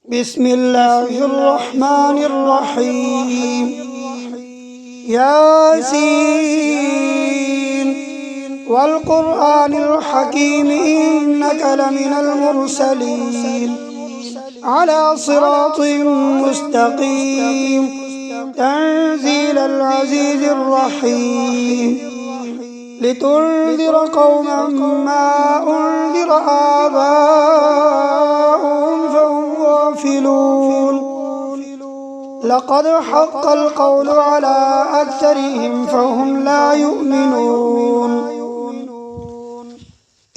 بسم الله الرحمن الرحيم. ياسين والقرآن الحكيم إنك لمن المرسلين على صراط مستقيم تنزيل العزيز الرحيم لتنذر قوما ما أنذر آباؤهم فهم غافلون. لقد حق القول على أكثرهم فهم لا يؤمنون.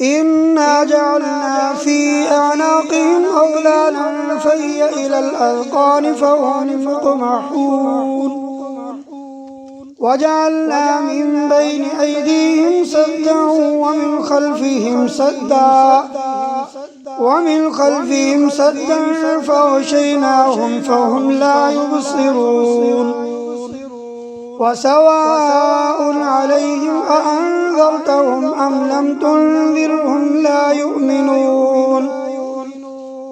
إنا جعلنا في أعناقهم أغلالا فهي إلى الأذقان فهم مقمحون. وجعلنا من بين أيديهم سدا ومن خلفهم سدا فغشيناهم فهم لا يبصرون. وسواء عليهم أأنذرتهم أم لم تنذرهم لا يؤمنون.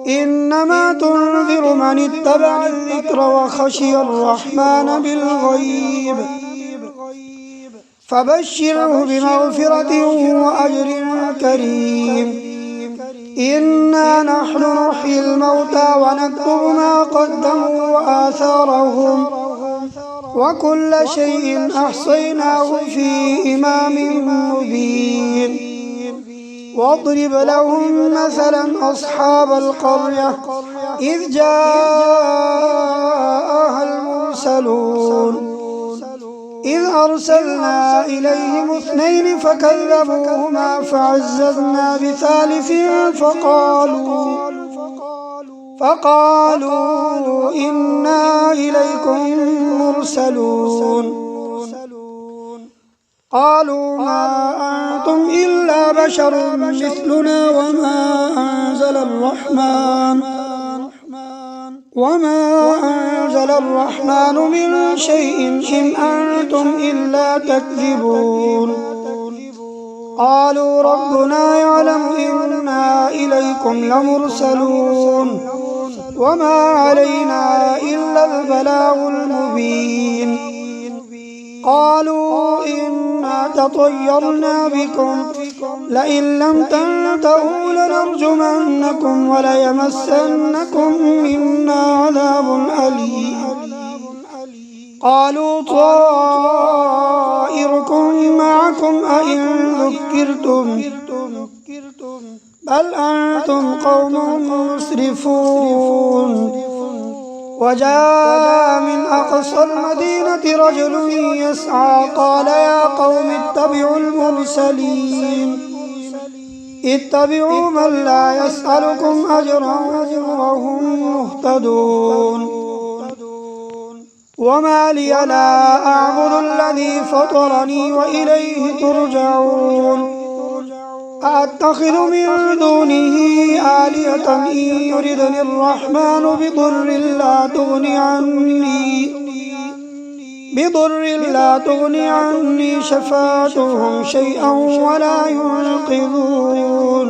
إنما تنذر من اتبع الذكر وخشي الرحمن بالغيب فبشره بمغفرة وأجر كريم. إنا نحن نحيي الموتى ونكتب ما قدموا وآثارهم وكل شيء أحصيناه في إمام مبين. واضرب لهم مثلا أصحاب القرية إذ جاءها المرسلون إذ أرسلنا إليهم 2 فكذبوهما فعززنا بثالث فقالوا إنا إليكم مرسلون. قالوا ما أنتم إلا بشر مثلنا وما أنزل الرحمن من شيء إن أنتم إلا تكذبون. قالوا ربنا يعلم إنا إليكم لمرسلون وما علينا إلا البلاغ المبين. قالوا إنا تطيرنا بكم لئن لم تنتهوا لنرجمنكم وليمسنكم منا عذاب أليم. قالوا طائركم معكم أئن ذكرتم بل أنتم قوم مسرفون. وجاء من أقصى المدينة رجل يسعى قال يا قوم اتبعوا المرسلين اتبعوا من لا يسألكم أجرا وهم مهتدون. وما لي لا أعبد الذي فطرني وإليه ترجعون. أأتخذ من دونه آلهة إن يردني الرحمن بضر لا تغني عني شفاعتهم شيئا ولا ينقذون.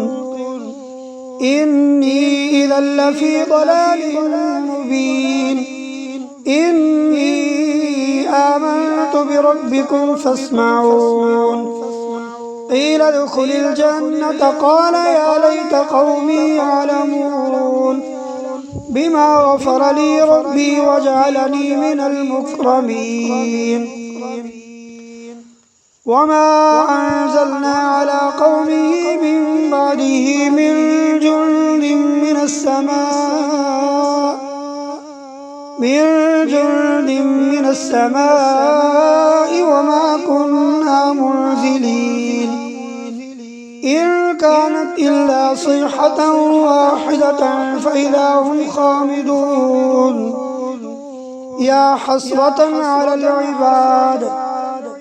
إني إذا لفي ضلال مبين. إني آمنت بربكم فاسمعون. قيل ادخل الجنة قال يا ليت قومي يعلمون بما غفر لي ربي وجعلني من المكرمين. وما أنزلنا على قومه من بعده من جند من السماء وما كنا منزلين. إن كانت إلا صيحة واحدة فإذا هم خامدون. يا حسرة على العباد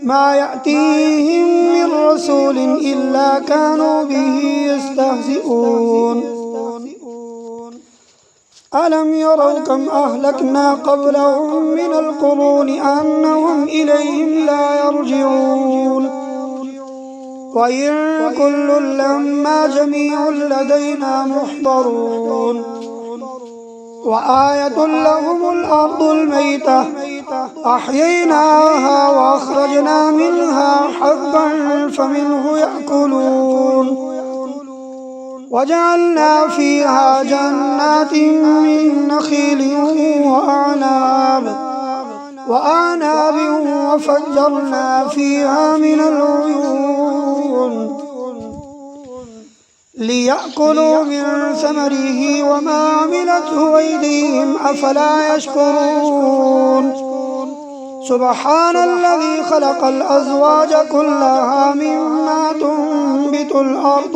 ما يأتيهم من رسول إلا كانوا به يستهزئون. ألم يروا كم أهلكنا قبلهم من القرون أنهم إليهم لا يرجعون. وإن كل لما جميع لدينا محضرون. وآية لهم الأرض الميتة أحييناها وأخرجنا منها حبا فمنه يأكلون وجعلنا فيها جنات من نخيل وأعناب وفجرنا فيها من العيون ليأكلوا من ثمره وما عملته أيديهم أفلا يشكرون سبحان الذي خلق الأزواج كلها مما تنبت الأرض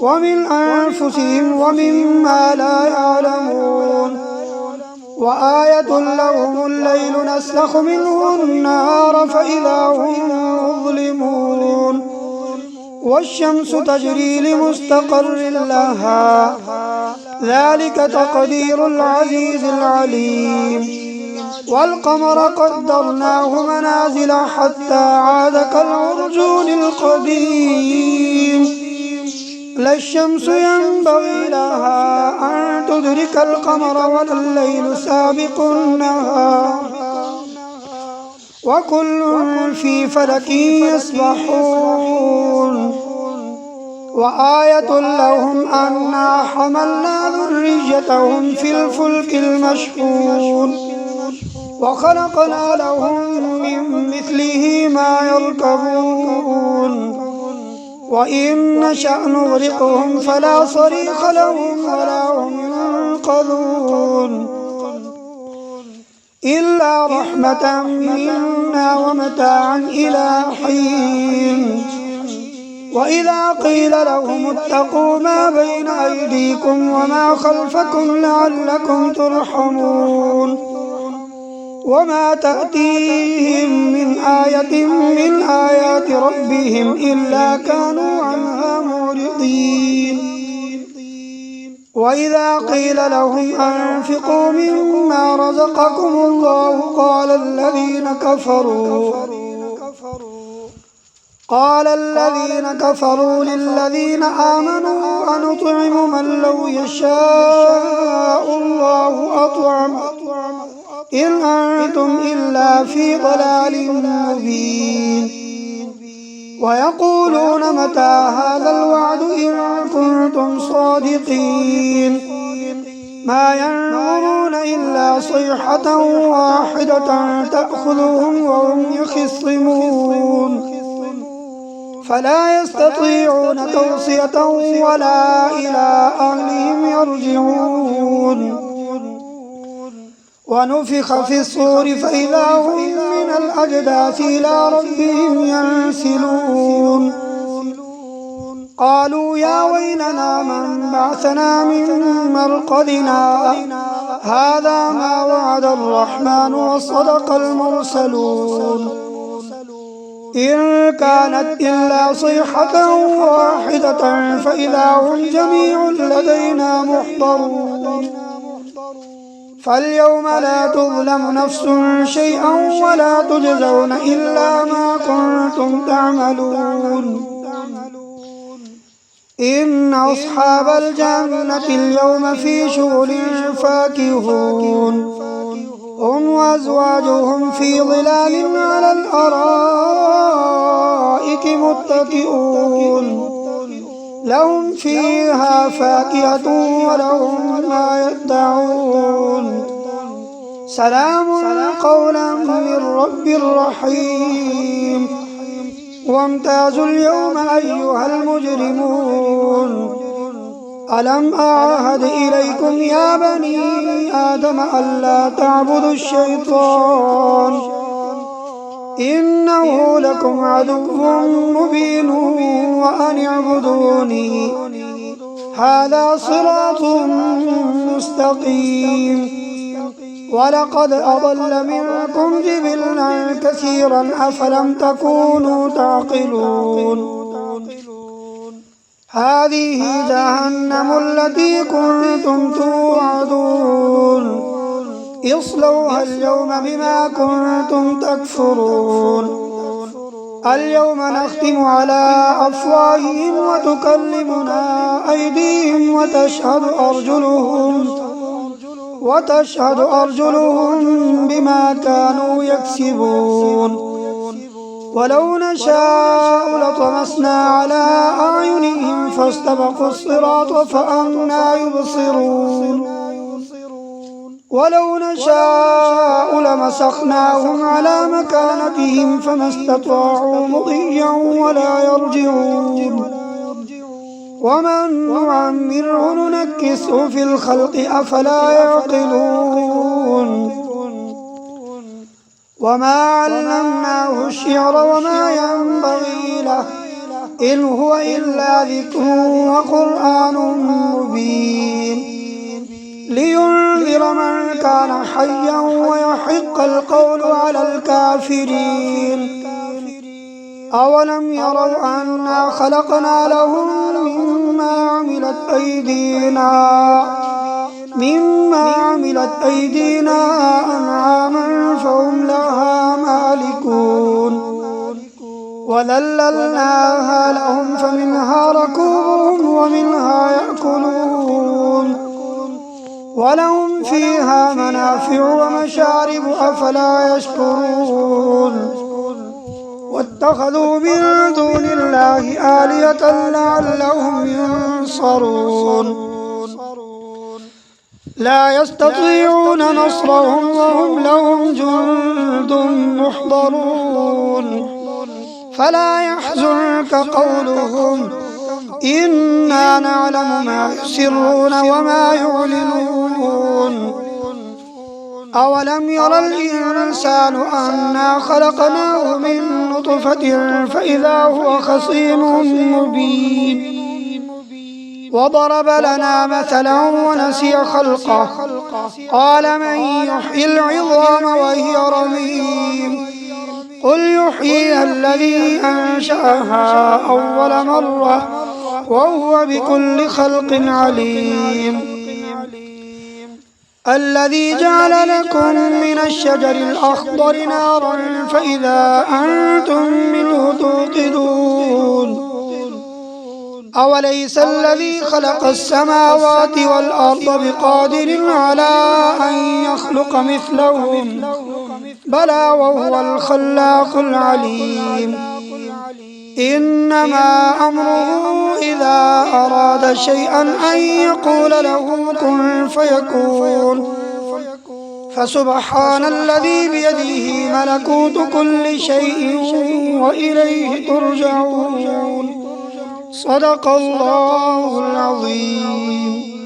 ومن أنفسهم ومما لا يعلمون وآية لهم الليل نسلخ منه النهار فإذا هم مظلمون والشمس تجري لمستقر لها ذلك تقدير العزيز العليم والقمر قدرناه منازل حتى عاد كالعرجون القديم لا الشمس ينبغي لها أن تدرك القمر ولا الليل سابق النهار وكل في فلك يسبحون وآية لهم أنا حملنا ذريتهم في الفلك المشحون وخلقنا لهم من مثله ما يركبون وإن نشأ نغرقهم فلا صريخ لهم ولا هم ينقذون إلا رحمة منا ومتاعا إلى حين وإذا قيل لهم اتقوا ما بين أيديكم وما خلفكم لعلكم ترحمون وما تأتيهم من آية من آيات ربهم إلا كانوا عنها معرضين وإذا قيل لهم أنفقوا مما رزقكم الله قال الذين كفروا للذين آمنوا أنطعم من لو يشاء الله أطعمه إن أنتم إلا في ضلال مبين ويقولون متى هذا الوعد إن كنتم صادقين ما ينظرون إلا صيحة واحدة تأخذهم وهم يخصمون فلا يستطيعون توصية ولا إلى أهلهم يرجعون ونفخ في الصور فإذا هم من الأجداث إلى ربهم ينسلون قالوا يا ويلنا من بعثنا من مرقدنا هذا ما وعد الرحمن وصدق المرسلون إن كانت إلا صيحة واحدة فإذا هم جميع لدينا محضرون فاليوم لا تظلم نفس شيئا ولا تجزون إلا ما كنتم تعملون إن أصحاب الجنة اليوم في شغل فاكهون هم وأزواجهم في ظلال على الأرائك متكئون لهم فيها فاكهة ولهم ما يدعون سلام قولا من رب رحيم وامتازوا اليوم أيها المجرمون ألم أعهد إليكم يا بني آدم ألا تعبدوا الشيطان إنه لكم عدو مبين وأن اعبدوني هذا صراط مستقيم ولقد أضل منكم جبلا كثيرا أفلم تكونوا تعقلون هذه جهنم التي كنتم توعدون اصلوها اليوم بما كنتم تكفرون اليوم نختم على أفواههم وتكلمنا أيديهم وتشهد أرجلهم وتشهد أرجلهم بما كانوا يكسبون ولو نشاء لطمسنا على أعينهم فاستبقوا الصراط فأنى يبصرون ولو نشاء لمسخناهم على مكانتهم فما استطاعوا مضيا ولا يرجعون ومن نعمره ننكسه في الخلق أفلا يعقلون وما علمناه الشعر وما ينبغي له إن هو إلا ذكر وقرآن مبين لينذر من كان حيا ويحق القول على الكافرين أولم يروا أنا خلقنا لهم مما عملت أيدينا أنعاما فهم لها مالكون وذللناها لهم فمنها ركوبهم ومنها يأكلون ولهم فيها منافع ومشارب أفلا يشكرون واتخذوا من دون الله آلهة لعلهم ينصرون لا يستطيعون نصرهم وهم لهم جند محضرون فلا يحزنك قولهم إنا نعلم ما يسرون وما يعلنون أولم ير الإنسان أنا خلقناه من نطفة فإذا هو خصيم مبين وضرب لنا مثلا ونسي خلقه قال من يحيي العظام وهي رميم قل يحييها الذي أنشأها أول مرة وهو بكل خلق عليم الذي جعل لكم من الشجر الأخضر نارا فإذا أنتم منه توقدون أوليس الذي خلق السماوات والأرض بقادر على أن يخلق مثلهم بلى وهو الخلاق العليم إنما أمره إذا أراد شيئا أن يقول له كن فيكون فسبحان الذي بيده ملكوت كل شيء وإليه ترجعون صدق الله العظيم.